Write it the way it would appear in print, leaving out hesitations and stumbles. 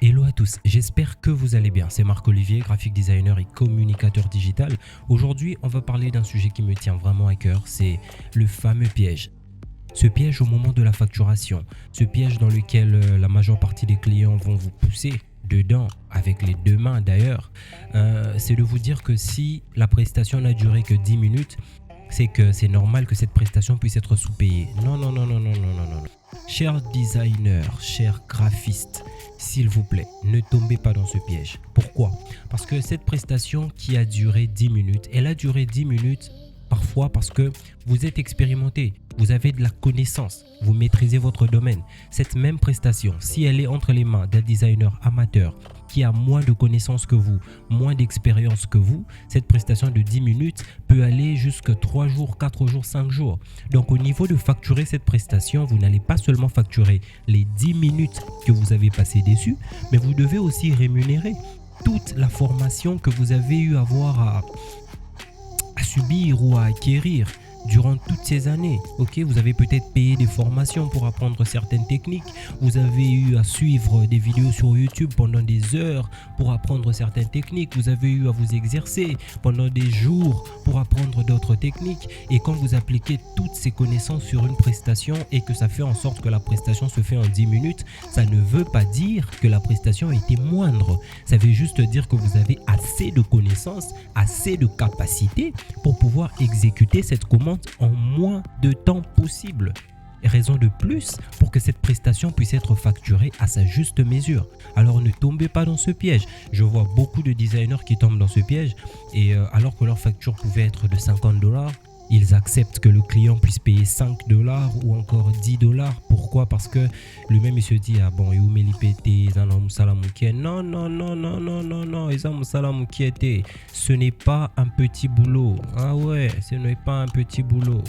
Hello à tous, j'espère que vous allez bien. C'est Marc-Olivier, graphic designer et communicateur digital. Aujourd'hui, on va parler d'un sujet qui me tient vraiment à cœur, c'est le fameux piège. Ce piège au moment de la facturation, ce piège dans lequel la majeure partie des clients vont vous pousser dedans, avec les deux mains d'ailleurs, c'est de vous dire que si la prestation n'a duré que 10 minutes, c'est que c'est normal que cette prestation puisse être sous-payée. Non, non, non, non, non, non, non, non. Chers designers, chers graphistes, s'il vous plaît, ne tombez pas dans ce piège. Pourquoi? Parce que cette prestation qui a duré 10 minutes, elle a duré 10 minutes parfois parce que vous êtes expérimenté, vous avez de la connaissance, vous maîtrisez votre domaine. Cette même prestation, si elle est entre les mains d'un designer amateur qui a moins de connaissances que vous, moins d'expérience que vous, cette prestation de 10 minutes peut aller jusqu'à 3 jours, 4 jours, 5 jours. Donc au niveau de facturer cette prestation, vous n'allez pas seulement facturer les 10 minutes que vous avez passées dessus, mais vous devez aussi rémunérer toute la formation que vous avez eu à avoir à subir ou à acquérir durant toutes ces années. Ok, vous avez peut-être payé des formations pour apprendre certaines techniques, vous avez eu à suivre des vidéos sur YouTube pendant des heures pour apprendre certaines techniques, vous avez eu à vous exercer pendant des jours pour apprendre d'autres techniques, et quand vous appliquez toutes ces connaissances sur une prestation et que ça fait en sorte que la prestation se fait en 10 minutes, ça ne veut pas dire que la prestation a été moindre, ça veut juste dire que vous avez assez de connaissances, assez de capacités pour pouvoir exécuter cette commande en moins de temps possible. Raison de plus pour que cette prestation puisse être facturée à sa juste mesure. Alors ne tombez pas dans ce piège. Je vois beaucoup de designers qui tombent dans ce piège et alors que leur facture pouvait être de 50$, ils acceptent que le client puisse payer 5$ ou encore 10$. Pourquoi? Parce que lui-même il se dit ah bon, non, non, non, non, non, non, non, ce n'est pas un petit boulot. Ah ouais, ce n'est pas un petit boulot.